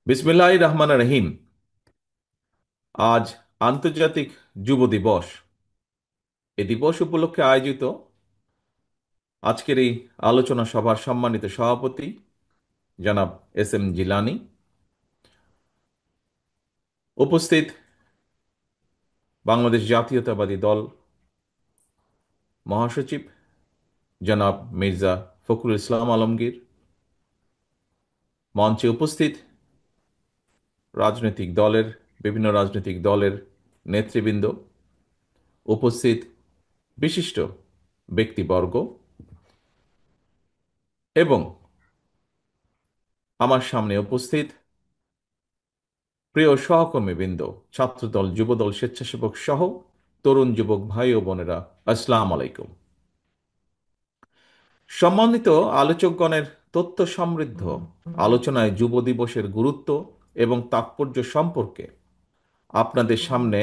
বিসমিল্লাহির রহমানির রহিম। আজ আন্তর্জাতিক যুব দিবস। এই দিবস উপলক্ষে আয়োজিত আজকের এই আলোচনা সভার সম্মানিত সভাপতি জনাব এস এম জিলানী, উপস্থিত বাংলাদেশ জাতীয়তাবাদী দল মহাসচিব জনাব মির্জা ফখরুল ইসলাম আলমগীর, মঞ্চে উপস্থিত রাজনৈতিক দলের বিভিন্ন রাজনৈতিক দলের নেতৃবৃন্দ, উপস্থিত বিশিষ্ট ব্যক্তিবর্গ এবং আমার সামনে উপস্থিত প্রিয় সহকর্মীবৃন্দ, ছাত্রদল, যুবদল, স্বেচ্ছাসেবক সহ তরুণ যুবক ভাই ও বোনেরা, আসসালাম আলাইকুম। সম্মানিত আলোচকগণের তথ্য সমৃদ্ধ আলোচনায় যুব দিবসের গুরুত্ব এবং তাৎপর্য সম্পর্কে আপনাদের সামনে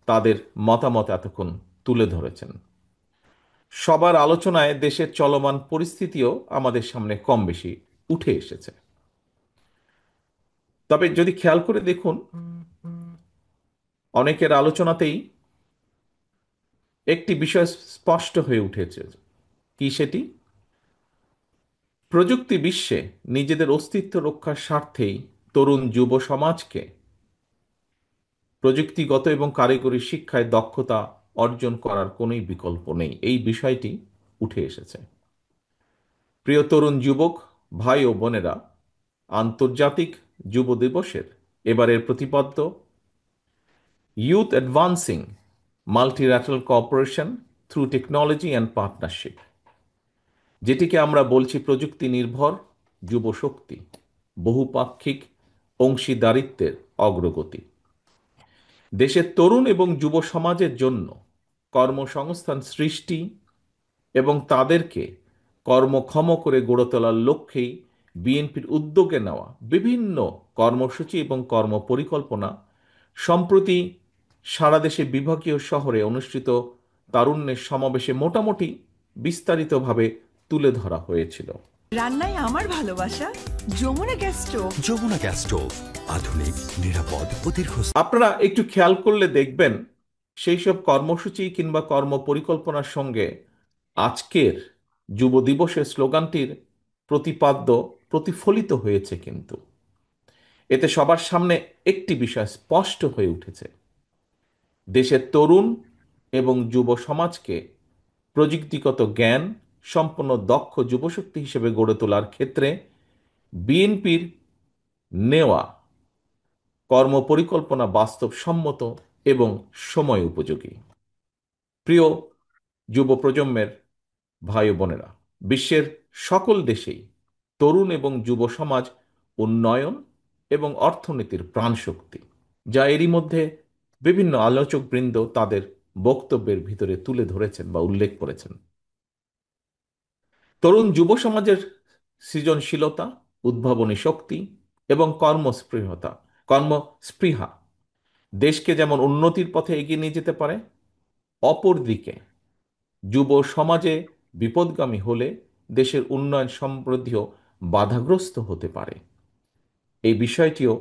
তাদের মতামত এতক্ষণ তুলে ধরেছেন। সবার আলোচনায় দেশের চলমান পরিস্থিতিও আমাদের সামনে কম বেশি উঠে এসেছে। তবে যদি খেয়াল করে দেখুন, অনেকের আলোচনাতেই একটি বিষয় স্পষ্ট হয়ে উঠেছে। কি সেটি? প্রযুক্তি বিশ্বে নিজেদের অস্তিত্ব রক্ষার স্বার্থেই তরুণ যুব সমাজকে প্রযুক্তিগত এবং কারিগরি শিক্ষায় দক্ষতা অর্জন করার কোনোই বিকল্প নেই, এই বিষয়টি উঠে এসেছে। প্রিয় তরুণ যুবক ভাই ও বোনেরা, আন্তর্জাতিক যুব দিবসের এবারের প্রতিপাদ্য youth advancing multilateral cooperation through technology and partnership, যেটিকে আমরা বলছি প্রযুক্তি নির্ভর যুব শক্তি, বহুপাক্ষিক অংশীদারিত্বের অগ্রগতি। দেশের তরুণ এবং যুব সমাজের জন্য কর্মসংস্থান সৃষ্টি এবং তাদেরকে কর্মক্ষম করে গড়ে তোলার লক্ষ্যেই বিএনপির উদ্যোগে নেওয়া বিভিন্ন কর্মসূচি এবং কর্মপরিকল্পনা সম্প্রতি সারা দেশে বিভাগীয় শহরে অনুষ্ঠিত তারুণ্যের সমাবেশে মোটামুটি বিস্তারিতভাবে তুলে ধরা হয়েছিল। রান্নায় আমার ভালোবাসা Jamuna gas stove. Jamuna gas stove, আধুনিক, নিরাপদ ও দীর্ঘস্থায়ী। আপনারা একটু খেয়াল করলে দেখবেন, সেই সব কর্মসূচি কিংবা কর্মপরিকল্পনার সঙ্গে আজকের যুব দিবসের স্লোগানটির প্রতিপাদ্য প্রতিফলিত হয়েছে। কিন্তু এতে সবার সামনে একটি বিষয় স্পষ্ট হয়ে উঠেছে: দেশের তরুণ এবং যুব সমাজকে প্রযুক্তিগত জ্ঞান সম্পন্ন দক্ষ যুবশক্তি হিসেবে গড়ে তোলার ক্ষেত্রে বিএনপির নেওয়া কর্মপরিকল্পনা বাস্তবসম্মত এবং সময় উপযোগী। প্রিয় যুব প্রজন্মের ভাই ও বোনেরা, বিশ্বের সকল দেশেই তরুণ এবং যুব সমাজ উন্নয়ন এবং অর্থনীতির প্রাণশক্তি, যা এরই মধ্যে বিভিন্ন আলোচকবৃন্দ তাদের বক্তব্যের ভিতরে তুলে ধরেছেন বা উল্লেখ করেছেন। তরুণ যুব সমাজের সৃজনশীলতা, উদ্ভাবনী শক্তি এবং কর্মস্পৃহা দেশকে যেমন উন্নতির পথে এগিয়ে নিয়ে যেতে পারে, অপরদিকে যুব সমাজে বিপদগামী হলে দেশের উন্নয়ন সমৃদ্ধিও বাধাগ্রস্ত হতে পারে। এই বিষয়টিও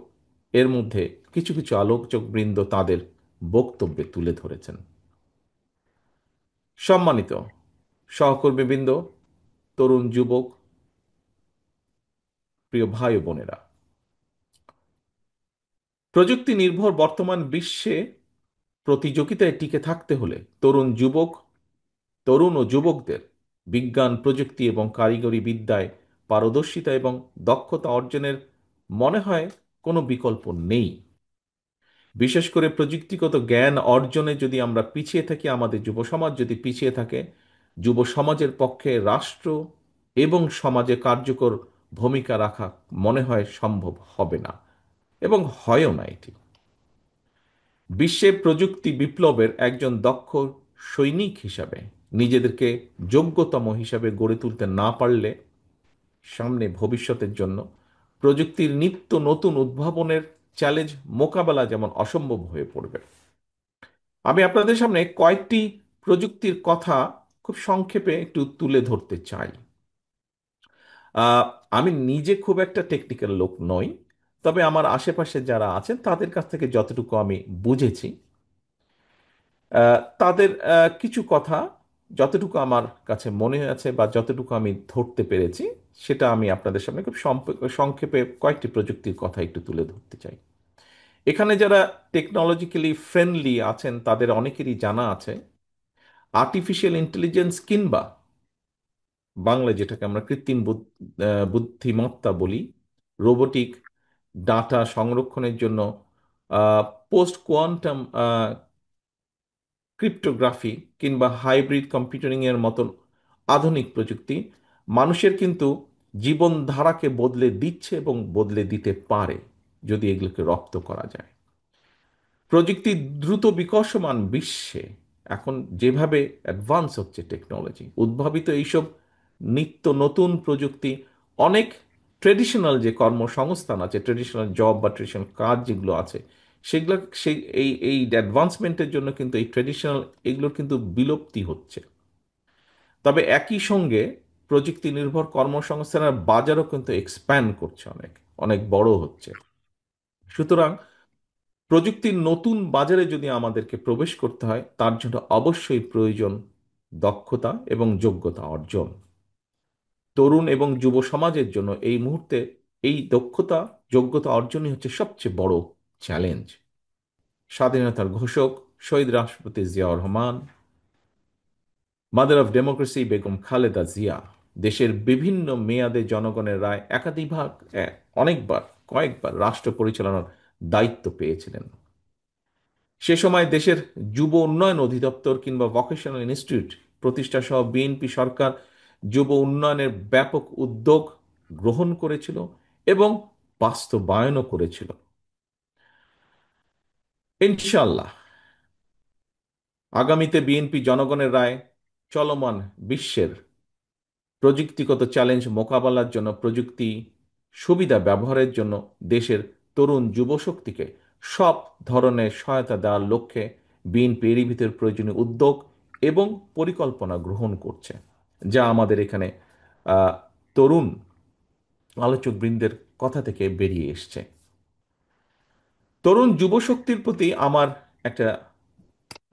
এর মধ্যে কিছু কিছু আলোচকবৃন্দ তাদের বক্তব্যে তুলে ধরেছেন। সম্মানিত সহকর্মীবৃন্দ, তরুণ যুবক, প্রিয় ভাই ও বোনেরা, প্রযুক্তি নির্ভর বর্তমান বিশ্বে প্রতিযোগিতায় টিকে থাকতে হলে তরুণ ও যুবকদের বিজ্ঞান, প্রযুক্তি এবং কারিগরি বিদ্যায় পারদর্শিতা এবং দক্ষতা অর্জনের মনে হয় কোনো বিকল্প নেই। বিশেষ করে প্রযুক্তিগত জ্ঞান অর্জনে যদি আমরা পিছিয়ে থাকি, আমাদের যুব সমাজ যদি পিছিয়ে থাকে, যুব সমাজের পক্ষে রাষ্ট্র এবং সমাজে কার্যকর ভূমিকা রাখা মনে হয় সম্ভব হবে না এবং হয়ও না। এটি বিশ্বে প্রযুক্তি বিপ্লবের একজন দক্ষ সৈনিক হিসাবে নিজেদেরকে যোগ্যতম হিসাবে গড়ে তুলতে না পারলে সামনে ভবিষ্যতের জন্য প্রযুক্তির নিত্য নতুন উদ্ভাবনের চ্যালেঞ্জ মোকাবেলা যেমন অসম্ভব হয়ে পড়বে। আমি আপনাদের সামনে কয়েকটি প্রযুক্তির কথা খুব সংক্ষেপে একটু তুলে ধরতে চাই। আহ, আমি নিজে খুব একটা টেকনিক্যাল লোক নই, তবে আমার আশেপাশে যারা আছেন তাদের কাছ থেকে যতটুকু আমি বুঝেছি, তাদের কিছু কথা যতটুকু আমার কাছে মনে আছে বা যতটুকু আমি ধরতে পেরেছি, সেটা আমি আপনাদের সামনে খুব সংক্ষেপে কয়েকটি প্রযুক্তির কথা একটু তুলে ধরতে চাই। এখানে যারা টেকনোলজিক্যালি ফ্রেন্ডলি আছেন তাদের অনেকেরই জানা আছে আর্টিফিশিয়াল ইন্টেলিজেন্স কিংবা বাংলায় যেটাকে আমরা কৃত্রিম বুদ্ধিমত্তা বলি, রোবোটিক, ডাটা সংরক্ষণের জন্য পোস্ট কোয়ান্টাম ক্রিপ্টোগ্রাফি কিংবা হাইব্রিড কম্পিউটারিং এর মতন আধুনিক প্রযুক্তি মানুষের কিন্তু জীবনধারাকে বদলে দিচ্ছে এবং বদলে দিতে পারে যদি এগুলোকে রপ্ত করা যায়। প্রযুক্তি দ্রুত বিকশমান বিশ্বে এখন যেভাবে অ্যাডভান্স হচ্ছে টেকনোলজি, উদ্ভাবিত এইসব নিত্য নতুন প্রযুক্তি অনেক ট্রেডিশনাল যে কর্মসংস্থান আছে, ট্রেডিশনাল জব বা ট্রেডিশনাল কাজ যেগুলো আছে, সেগুলো সেই এই এই অ্যাডভান্সমেন্টের জন্য কিন্তু এই ট্রেডিশনাল এগুলোর কিন্তু বিলুপ্তি হচ্ছে। তবে একই সঙ্গে প্রযুক্তি নির্ভর কর্মসংস্থানের বাজারও কিন্তু এক্সপ্যান্ড করছে, অনেক অনেক বড় হচ্ছে। সুতরাং প্রযুক্তির নতুন বাজারে যদি আমাদেরকে প্রবেশ করতে হয় তার জন্য অবশ্যই প্রয়োজন দক্ষতা এবং যোগ্যতা অর্জন। তরুণ এবং যুব সমাজের জন্য এই মুহূর্তে এই দক্ষতা যোগ্যতা অর্জনই হচ্ছে সবচেয়ে বড় চ্যালেঞ্জ। স্বাধীনতার ঘোষক শহীদ রাষ্ট্রপতি Ziaur Rahman, mother of democracy Begum Khaleda Zia দেশের বিভিন্ন মেয়াদে জনগণের রায় একাধিকবার, অনেকবার, কয়েকবার রাষ্ট্র পরিচালনার দায়িত্ব পেয়েছিলেন। সে সময় দেশের যুব উন্নয়ন অধিদপ্তর কিংবা ভোকেশনাল ইনস্টিটিউট প্রতিষ্ঠা সহ বিএনপি সরকার যুব উন্নয়নের ব্যাপক উদ্যোগ গ্রহণ করেছিল এবং বাস্তবায়নও করেছিল। ইনশাল্লাহ আগামীতে বিএনপি জনগণের রায় চলমান বিশ্বের প্রযুক্তিগত চ্যালেঞ্জ মোকাবেলার জন্য প্রযুক্তি সুবিধা ব্যবহারের জন্য দেশের তরুণ যুবশক্তিকে সব ধরনের সহায়তা দেওয়ার লক্ষ্যে বিএনপি এরই ভিতর প্রয়োজনীয় উদ্যোগ এবং পরিকল্পনা গ্রহণ করছে, যা আমাদের এখানে আহ, তরুণ আলোচকবৃন্দের কথা থেকে বেরিয়ে এসছে। তরুণ যুবশক্তির প্রতি আমার একটা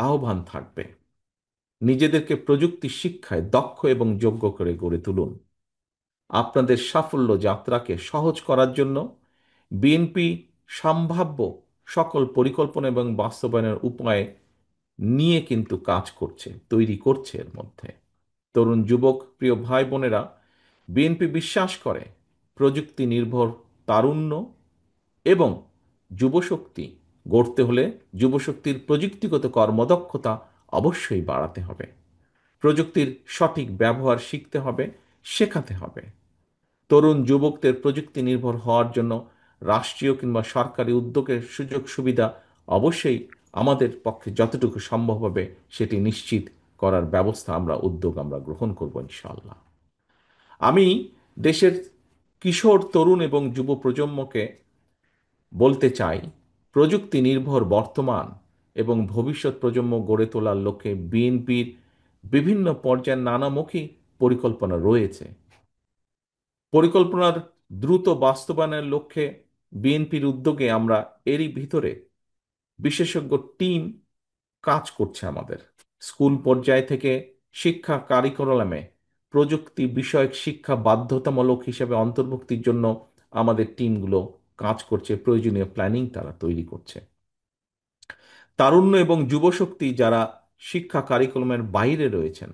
আহ্বান থাকবে, নিজেদেরকে প্রযুক্তি শিক্ষায় দক্ষ এবং যোগ্য করে গড়ে তুলুন। আপনাদের সাফল্য যাত্রাকে সহজ করার জন্য বিএনপি সম্ভাব্য সকল পরিকল্পনা এবং বাস্তবায়নের উপায় নিয়ে কিন্তু কাজ করছে, তৈরি করছে। এর মধ্যে তরুণ যুবক প্রিয় ভাই বোনেরা, বিএনপি বিশ্বাস করে প্রযুক্তি নির্ভর তারুণ্য এবং যুবশক্তি গড়তে হলে যুবশক্তির প্রযুক্তিগত কর্মদক্ষতা অবশ্যই বাড়াতে হবে। প্রযুক্তির সঠিক ব্যবহার শিখতে হবে, শেখাতে হবে। তরুণ যুবকদের প্রযুক্তি নির্ভর হওয়ার জন্য রাষ্ট্রীয় কিংবা সরকারি উদ্যোগের সুযোগ সুবিধা অবশ্যই আমাদের পক্ষে যতটুকু সম্ভব হবে সেটি নিশ্চিত করার ব্যবস্থা উদ্যোগ আমরা গ্রহণ করব ইনশাআল্লাহ। আমি দেশের কিশোর তরুণ এবং যুব প্রজন্মকে বলতে চাই, প্রযুক্তি নির্ভর বর্তমান এবং ভবিষ্যৎ প্রজন্ম গড়ে তোলার লক্ষ্যে বিএনপির বিভিন্ন পর্যায়ের নানামুখী পরিকল্পনা রয়েছে। পরিকল্পনার দ্রুত বাস্তবায়নের লক্ষ্যে বিএনপির উদ্যোগে আমরা এরই ভিতরে বিশেষজ্ঞ টিম কাজ করছে। আমাদের স্কুল পর্যায় থেকে শিক্ষা কারিকুলামে প্রযুক্তি বিষয়ক শিক্ষা বাধ্যতামূলক হিসেবে অন্তর্ভুক্তির জন্য আমাদের টিমগুলো কাজ করছে, প্রয়োজনীয় প্ল্যানিং তারা তৈরি করছে। তারুণ্য এবং যুবশক্তি যারা শিক্ষা কারিকুলামের বাইরে রয়েছেন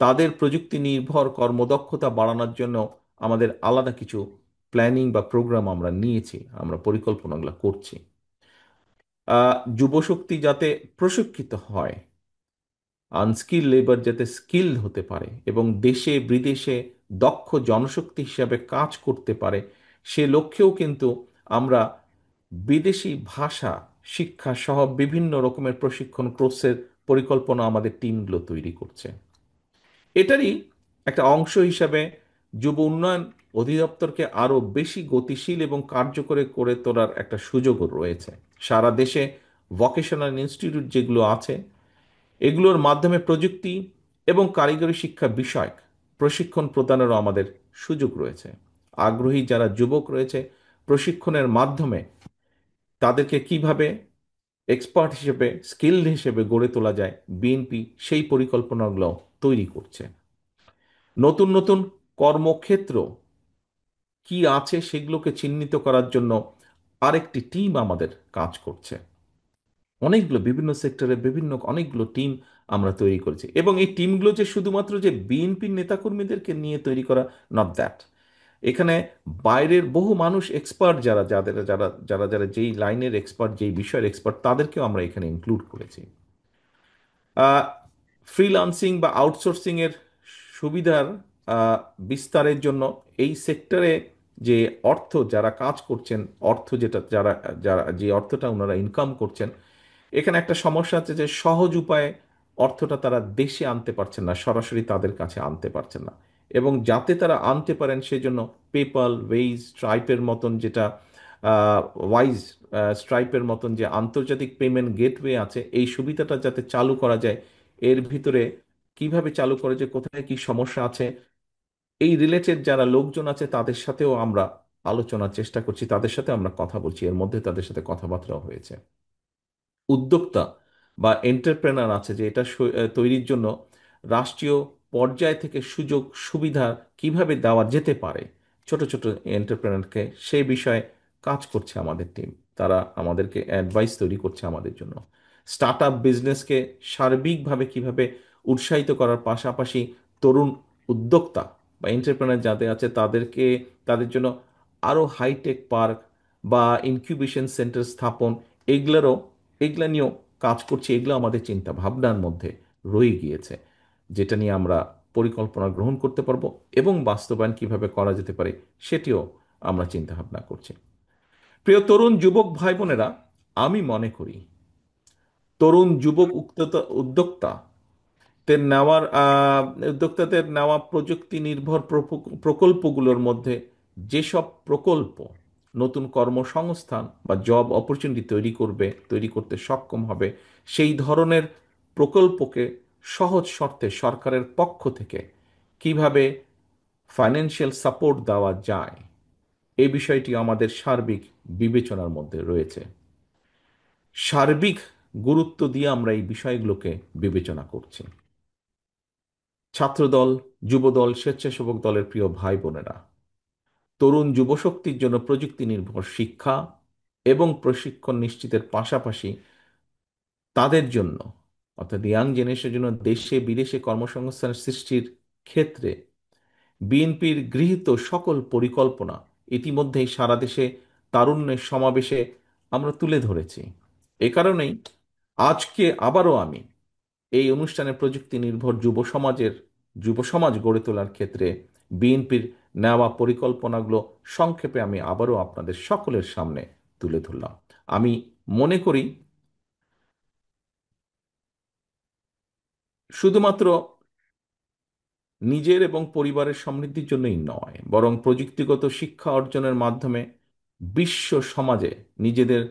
তাদের প্রযুক্তি নির্ভর কর্মদক্ষতা বাড়ানোর জন্য আমাদের আলাদা কিছু প্ল্যানিং বা প্রোগ্রাম আমরা নিয়েছি, আমরা পরিকল্পনাগুলো করছি। যুবশক্তি যাতে প্রশিক্ষিত হয়, আনস্কিল লেবার যাতে স্কিলড হতে পারে এবং দেশে বিদেশে দক্ষ জনশক্তি হিসাবে কাজ করতে পারে, সে লক্ষ্যেও কিন্তু আমরা বিদেশি ভাষা শিক্ষা সহ বিভিন্ন রকমের প্রশিক্ষণ কোর্সের পরিকল্পনা আমাদের টিমগুলো তৈরি করছে। এটারই একটা অংশ হিসাবে যুব উন্নয়ন অধিদপ্তরকে আরও বেশি গতিশীল এবং কার্যকরী করে তোলার একটা সুযোগও রয়েছে। সারা দেশে ভোকেশনাল ইনস্টিটিউট যেগুলো আছে এগুলোর মাধ্যমে প্রযুক্তি এবং কারিগরি শিক্ষা বিষয়ক প্রশিক্ষণ প্রদানেরও আমাদের সুযোগ রয়েছে। আগ্রহী যারা যুবক রয়েছে প্রশিক্ষণের মাধ্যমে তাদেরকে কিভাবে এক্সপার্ট হিসেবে, স্কিলড হিসেবে গড়ে তোলা যায়, বিএনপি সেই পরিকল্পনাগুলো তৈরি করছে। নতুন নতুন কর্মক্ষেত্র কি আছে সেগুলোকে চিহ্নিত করার জন্য আরেকটি টিম আমাদের কাজ করছে। অনেকগুলো বিভিন্ন সেক্টরে বিভিন্ন অনেকগুলো টিম আমরা তৈরি করেছি, এবং এই টিমগুলো যে শুধুমাত্র যে বিএনপির নেতাকর্মীদেরকে নিয়ে তৈরি করা, নট দ্যাট। এখানে বাইরের বহু মানুষ, এক্সপার্ট যারা, যাদের যারা যারা যারা যেই লাইনের এক্সপার্ট, যেই বিষয়ের এক্সপার্ট, তাদেরকেও আমরা এখানে ইনক্লুড করেছি। ফ্রিল্যান্সিং বা আউটসোর্সিং এর সুবিধার বিস্তারের জন্য এই সেক্টরে যে অর্থ যারা কাজ করছেন, অর্থ যেটা যারা যারা যে অর্থটা ওনারা ইনকাম করছেন, এখানে একটা সমস্যা আছে যে সহজ উপায়ে অর্থটা তারা দেশে আনতে পারছেন না, সরাসরি তাদের কাছে আনতে পারছেন না। এবং যাতে তারা আনতে পারেন সেজন্য পেপাল, ওয়েজ, স্ট্রাইপের মতন যেটা ওয়াইজ স্ট্রাইপের মতন যে আন্তর্জাতিক পেমেন্ট গেটওয়ে আছে, এই সুবিধাটা যাতে চালু করা যায়, এর ভিতরে কিভাবে চালু করা যায়, কোথায় কি সমস্যা আছে, এই রিলেটেড যারা লোকজন আছে তাদের সাথেও আমরা আলোচনার চেষ্টা করছি, তাদের সাথে আমরা কথা বলছি, এর মধ্যে তাদের সাথে কথাবার্তাও হয়েছে। উদ্যোক্তা বা এন্টারপ্রেনার আছে যে এটা তৈরির জন্য রাষ্ট্রীয় পর্যায় থেকে সুযোগ সুবিধা কিভাবে দেওয়া যেতে পারে ছোট ছোট এন্টারপ্রেনারকে, সেই বিষয়ে কাজ করছে আমাদের টিম। তারা আমাদেরকে অ্যাডভাইস তৈরি করছে আমাদের জন্য। স্টার্ট আপ বিজনেসকে সার্বিকভাবে কিভাবে উৎসাহিত করার পাশাপাশি তরুণ উদ্যোক্তা বা এন্টারপ্রেনার যাদের আছে তাদেরকে, তাদের জন্য আরও হাইটেক পার্ক বা ইনকিউবেশন সেন্টার স্থাপন, এগুলোরও এগুলা নিয়েও কাজ করছি। এগুলো আমাদের চিন্তা ভাবনার মধ্যে রয়ে গিয়েছে, যেটা নিয়ে আমরা পরিকল্পনা গ্রহণ করতে পারবো এবং বাস্তবায়ন কিভাবে করা যেতে পারে সেটিও আমরা চিন্তা ভাবনা করছি। প্রিয় তরুণ যুবক ভাই বোনেরা, আমি মনে করি তরুণ যুবক উদ্যোক্তা উদ্যোক্তাদের নেওয়া প্রযুক্তি নির্ভর প্রকল্পগুলোর মধ্যে যেসব প্রকল্প নতুন কর্মসংস্থান বা জব অপরচুনিটি তৈরি করতে সক্ষম হবে, সেই ধরনের প্রকল্পকে সহজ শর্তে সরকারের পক্ষ থেকে কিভাবে ফাইন্যান্সিয়াল সাপোর্ট দেওয়া যায়, এই বিষয়টি আমাদের সার্বিক বিবেচনার মধ্যে রয়েছে। সার্বিক গুরুত্ব দিয়ে আমরা এই বিষয়গুলোকে বিবেচনা করছি। ছাত্রদল, যুবদল, স্বেচ্ছাসেবক দলের প্রিয় ভাই বোনেরা, তরুণ যুবশক্তির জন্য প্রযুক্তি নির্ভর শিক্ষা এবং প্রশিক্ষণ নিশ্চিতের পাশাপাশি তাদের জন্য, অর্থাৎ ইয়াং জেনারেশনের জন্য দেশে বিদেশে কর্মসংস্থান সৃষ্টির ক্ষেত্রে বিএনপির গৃহীত সকল পরিকল্পনা ইতিমধ্যেই সারা দেশে তারুণ্যের সমাবেশে আমরা তুলে ধরেছি। এ কারণেই আজকে আবারও আমি এই অনুষ্ঠানে প্রযুক্তি নির্ভর যুব সমাজ গড়ে তোলার ক্ষেত্রে বিএনপির নেওয়া পরিকল্পনাগুলো সংক্ষেপে আমি আবারও আপনাদের সকলের সামনে তুলে ধরলাম। আমি মনে করি শুধুমাত্র নিজের এবং পরিবারের সমৃদ্ধির জন্যই নয়, বরং প্রযুক্তিগত শিক্ষা অর্জনের মাধ্যমে বিশ্ব সমাজে নিজেদের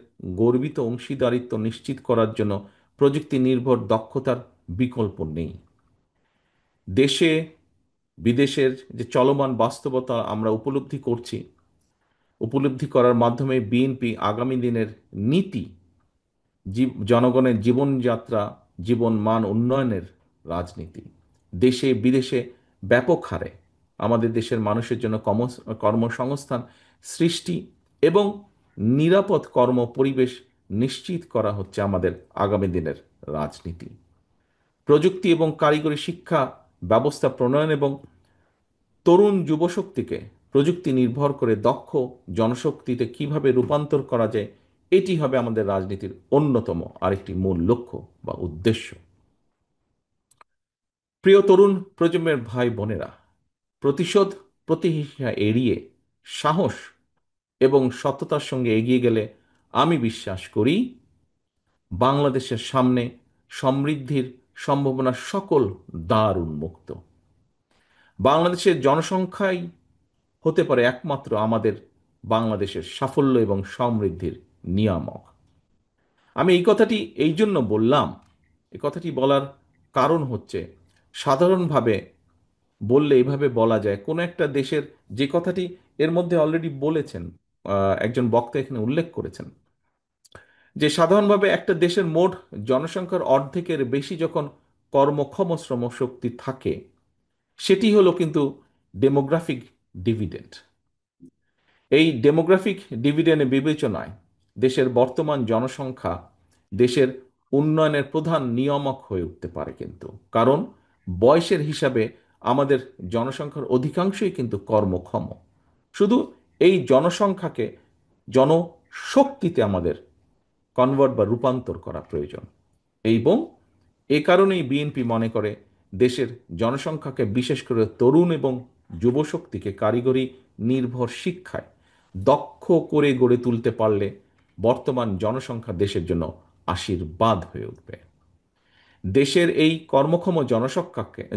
গর্বিত অংশীদারিত্ব নিশ্চিত করার জন্য প্রযুক্তি নির্ভর দক্ষতার বিকল্প নেই। দেশে বিদেশের যে চলমান বাস্তবতা আমরা উপলব্ধি করার মাধ্যমে বিএনপি আগামী দিনের নীতি জনগণের জীবনযাত্রা, জীবন মান উন্নয়নের রাজনীতি, দেশে বিদেশে ব্যাপক হারে আমাদের দেশের মানুষের জন্য কর্মসংস্থান সৃষ্টি এবং নিরাপদ কর্ম পরিবেশ নিশ্চিত করা হচ্ছে আমাদের আগামী দিনের রাজনীতি। প্রযুক্তি এবং কারিগরি শিক্ষা ব্যবস্থা প্রণয়ন এবং তরুণ যুবশক্তিকে প্রযুক্তি নির্ভর করে দক্ষ জনশক্তিতে কিভাবে রূপান্তর করা যায়, এটি হবে আমাদের রাজনীতির অন্যতম আরেকটি মূল লক্ষ্য বা উদ্দেশ্য। প্রিয় তরুণ প্রজন্মের ভাই বোনেরা, প্রতিশোধ, প্রতিহিংসা এড়িয়ে সাহস এবং সততার সঙ্গে এগিয়ে গেলে আমি বিশ্বাস করি বাংলাদেশের সামনে সমৃদ্ধির সম্ভাবনার সকল দ্বার উন্মুক্ত। বাংলাদেশের জনসংখ্যাই হতে পারে একমাত্র আমাদের বাংলাদেশের সাফল্য এবং সমৃদ্ধির নিয়ামক। আমি এই কথাটি এই জন্য বললাম, এই কথাটি বলার কারণ হচ্ছে সাধারণভাবে বললে এইভাবে বলা যায় কোনো একটা দেশের, যে কথাটি এর মধ্যে অলরেডি বলেছেন একজন বক্তা এখানে উল্লেখ করেছেন যে সাধারণভাবে একটা দেশের মোট জনসংখ্যার অর্ধেকের বেশি যখন কর্মক্ষম শ্রমশক্তি থাকে, সেটি হলো কিন্তু ডেমোগ্রাফিক ডিভিডেন্ড। এই ডেমোগ্রাফিক ডিভিডেন্ড বিবেচনায় দেশের বর্তমান জনসংখ্যা দেশের উন্নয়নের প্রধান নিয়ামক হয়ে উঠতে পারে কিন্তু, কারণ বয়সের হিসাবে আমাদের জনসংখ্যার অধিকাংশই কিন্তু কর্মক্ষম। শুধু এই জনসংখ্যাকে জনশক্তিতে আমাদের কনভার্ট বা রূপান্তর করা প্রয়োজন। এবং এ কারণেই বিএনপি মনে করে দেশের জনসংখ্যাকে, বিশেষ করে তরুণ এবং যুবশক্তিকে কারিগরি নির্ভর শিক্ষায় দক্ষ করে গড়ে তুলতে পারলে বর্তমান জনসংখ্যা দেশের জন্য আশীর্বাদ হয়ে উঠবে। দেশের এই কর্মক্ষম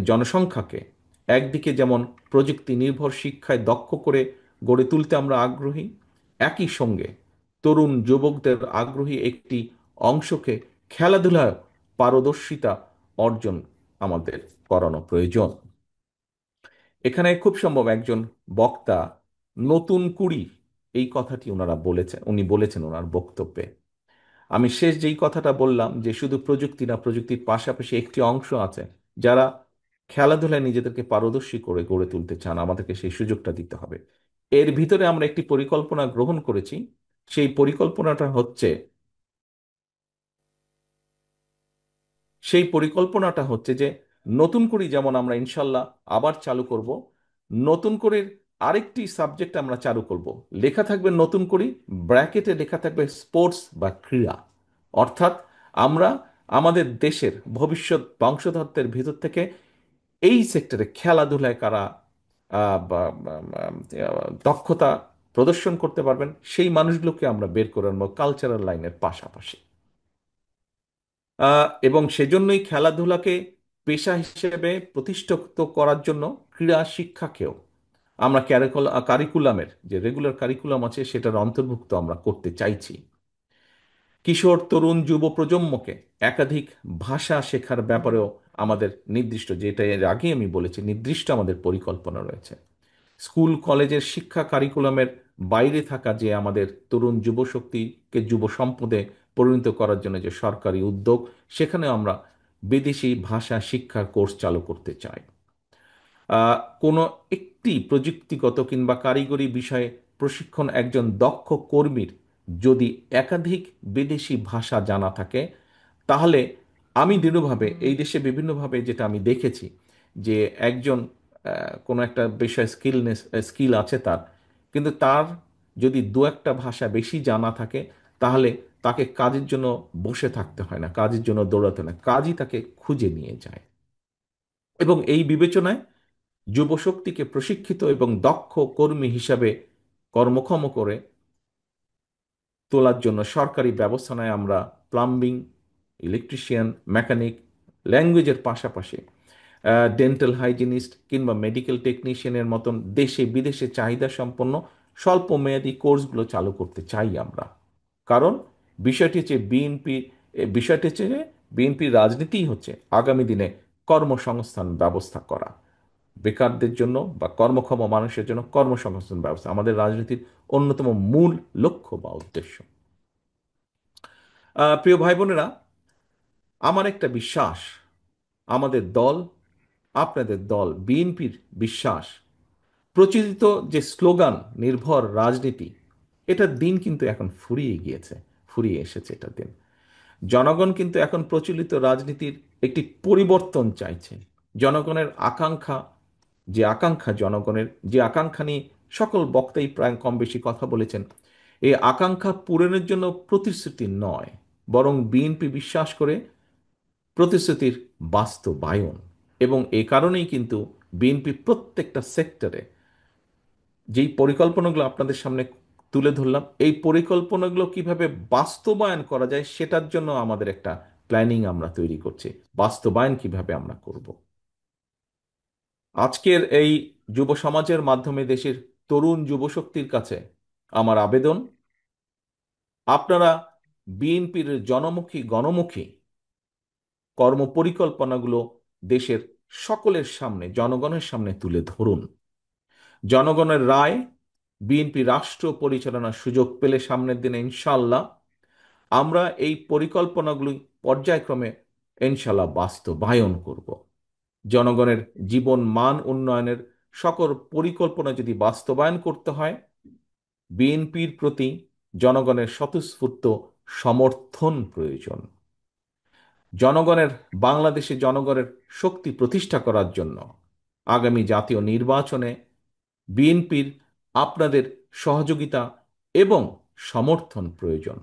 জনসংখ্যাকে একদিকে যেমন প্রযুক্তি নির্ভর শিক্ষায় দক্ষ করে গড়ে তুলতে আমরা আগ্রহী, একই সঙ্গে তরুণ যুবকদের আগ্রহী একটি অংশকে খেলাধুলায় পারদর্শিতা অর্জন আমাদের করানো প্রয়োজন। এখানে খুব সম্ভব একজন বক্তা নতুন কুড়ি এই কথাটি উনি বলেছেন ওনার বক্তব্যে। আমি শেষ যেই কথাটা বললাম যে শুধু প্রযুক্তি না, প্রযুক্তির পাশাপাশি একটি অংশ আছে যারা খেলাধুলায় নিজেদেরকে পারদর্শী করে গড়ে তুলতে চান, আমাদেরকে সেই সুযোগটা দিতে হবে। এর ভিতরে আমরা একটি পরিকল্পনা গ্রহণ করেছি। সেই পরিকল্পনাটা হচ্ছে যে নতুন করে, যেমন আমরা ইনশাল্লাহ আবার চালু করব, নতুন করে আরেকটি সাবজেক্ট আমরা চালু করব। লেখা থাকবে নতুন করে, ব্র্যাকেটে লেখা থাকবে স্পোর্টস বা ক্রীড়া। অর্থাৎ আমরা আমাদের দেশের ভবিষ্যৎ বংশধরদের ভিতর থেকে এই সেক্টরে খেলাধুলায় কারা দক্ষতা প্রদর্শন করতে পারবেন সেই মানুষগুলোকে আমরা বের করে আনবো কালচারাল লাইনের পাশাপাশি। এবং সেজন্যই খেলাধুলাকে পেশা হিসেবে প্রতিষ্ঠিত করার জন্য ক্রীড়া শিক্ষাকেও আমরা কারিকুলামের যে রেগুলার কারিকুলাম আছে সেটার অন্তর্ভুক্ত আমরা করতে চাইছি। কিশোর তরুণ যুব প্রজন্মকে একাধিক ভাষা শেখার ব্যাপারেও আমাদের নির্দিষ্ট, যেটা এর আগে আমি বলেছি, নির্দিষ্ট আমাদের পরিকল্পনা রয়েছে। স্কুল কলেজের শিক্ষা কারিকুলামের বাইরে থাকা যে আমাদের তরুণ যুবশক্তিকে যুব সম্পদে পরিণত করার জন্য যে সরকারি উদ্যোগ, সেখানে আমরা বিদেশি ভাষা শিক্ষার কোর্স চালু করতে চাই। কোনো একটি প্রযুক্তিগত কিংবা কারিগরি বিষয়ে প্রশিক্ষণ একজন দক্ষ কর্মীর যদি একাধিক বিদেশি ভাষা জানা থাকে, তাহলে আমি দৃঢ়ভাবে এই দেশে বিভিন্নভাবে যেটা আমি দেখেছি যে একজন কোনো একটা বিষয়ে স্কিল আছে তার, কিন্তু তার যদি দু একটা ভাষা বেশি জানা থাকে, তাহলে তাকে কাজের জন্য বসে থাকতে হয় না, কাজের জন্য দৌড়াতে হয় না, কাজই তাকে খুঁজে নিয়ে যায়। এবং এই বিবেচনায় যুবশক্তিকে প্রশিক্ষিত এবং দক্ষ কর্মী হিসাবে কর্মক্ষম করে তোলার জন্য সরকারি ব্যবস্থায় আমরা প্লাম্বিং, ইলেকট্রিশিয়ান, মেকানিক, ল্যাঙ্গুয়েজের পাশাপাশি ডেন্টাল হাইজিনিস্ট কিংবা মেডিকেল টেকনিশিয়ানের মতন দেশে বিদেশে চাহিদা সম্পন্ন স্বল্প মেয়াদী কোর্সগুলো চালু করতে চাই আমরা। কারণ বিষয়টি হচ্ছে যে বিএনপির রাজনীতিই হচ্ছে আগামী দিনে কর্মসংস্থান ব্যবস্থা করা, বেকারদের জন্য বা কর্মক্ষম মানুষের জন্য কর্মসংস্থান ব্যবস্থা আমাদের রাজনীতির অন্যতম মূল লক্ষ্য বা উদ্দেশ্য। প্রিয় ভাই বোনেরা, আমার একটা বিশ্বাস, আমাদের দল, আপনাদের দল বিএনপির বিশ্বাস, প্রচলিত যে স্লোগান নির্ভর রাজনীতি, এটার দিন কিন্তু এখন ফুরিয়ে এসেছে এটার দিন। জনগণ কিন্তু এখন প্রচলিত রাজনীতির একটি পরিবর্তন চাইছে। জনগণের আকাঙ্ক্ষা, জনগণের যে আকাঙ্ক্ষা নিয়ে সকল বক্তাই প্রায় কম বেশি কথা বলেছেন, এই আকাঙ্ক্ষা পূরণের জন্য প্রতিশ্রুতি নয়, বরং বিএনপি বিশ্বাস করে প্রতিশ্রুতির বাস্তবায়ন। এবং এই কারণেই কিন্তু বিএনপি প্রত্যেকটা সেক্টরে যেই পরিকল্পনাগুলো আপনাদের সামনে তুলে ধরলাম, এই পরিকল্পনাগুলো কিভাবে বাস্তবায়ন করা যায় সেটার জন্য আমাদের একটা প্ল্যানিং আমরা তৈরি করছি, বাস্তবায়ন কিভাবে আমরা করব। আজকের এই যুব সমাজের মাধ্যমে দেশের তরুণ যুবশক্তির কাছে আমার আবেদন, আপনারা বিএনপির গণমুখী কর্মপরিকল্পনাগুলো দেশের সকলের সামনে, জনগণের সামনে তুলে ধরুন। জনগণের রায়, বিএনপি রাষ্ট্র পরিচালনার সুযোগ পেলে সামনের দিনে ইনশাল্লাহ আমরা এই পরিকল্পনাগুলি পর্যায়ক্রমে ইনশাল্লাহ বাস্তবায়ন করব। জনগণের জীবন মান উন্নয়নের সকল পরিকল্পনা যদি বাস্তবায়ন করতে হয়, বিএনপির প্রতি জনগণের স্বতঃস্ফূর্ত সমর্থন প্রয়োজন। জনগণের বাংলাদেশে জনগণের শক্তি প্রতিষ্ঠা করার জন্য আগামী জাতীয় নির্বাচনে বিএনপির আপনাদের সহযোগিতা এবং সমর্থন প্রয়োজন।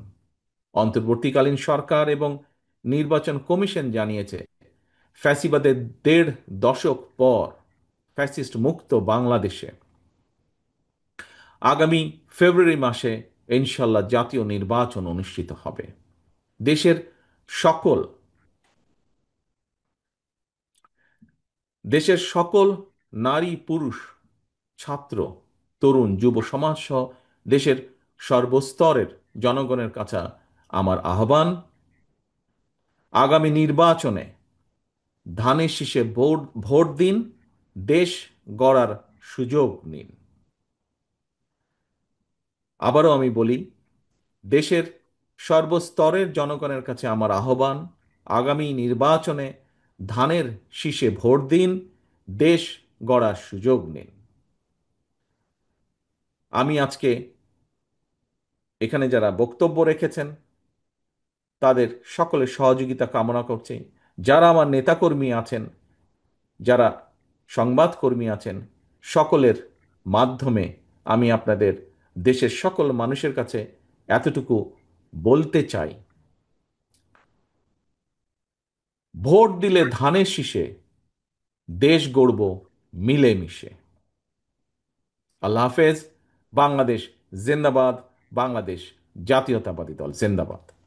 অন্তর্বর্তীকালীন সরকার এবং নির্বাচন কমিশন জানিয়েছে, ফ্যাসিবাদের ১.৫ দশক পর ফ্যাসিস্ট মুক্ত বাংলাদেশে আগামী ফেব্রুয়ারি মাসে ইনশাল্লাহ জাতীয় নির্বাচন অনুষ্ঠিত হবে। দেশের সকল দেশের সকল নারী পুরুষ ছাত্র তরুণ যুব সমাজ সহ দেশের সর্বস্তরের জনগণের কাছে আমার আহ্বান, আগামী নির্বাচনে ধানের শীষে ভোট ভোট দিন, দেশ গড়ার সুযোগ নিন। আবারও আমি বলি, দেশের সর্বস্তরের জনগণের কাছে আমার আহ্বান, আগামী নির্বাচনে ধানের শীষে ভোট দিন, দেশ গড়ার সুযোগ নিন। আমি আজকে এখানে যারা বক্তব্য রেখেছেন তাদের সকলের সহযোগিতা কামনা করছি। যারা আমার নেতাকর্মী আছেন, যারা সংবাদকর্মী আছেন, সকলের মাধ্যমে আমি আপনাদের দেশের সকল মানুষের কাছে এতটুকু বলতে চাই, ভোট দিলে ধানের শীষে, দেশ গড়ব মিলেমিশে। আল্লাহ হাফেজ। বাংলাদেশ জিন্দাবাদ। বাংলাদেশ জাতীয়তাবাদী দল জিন্দাবাদ।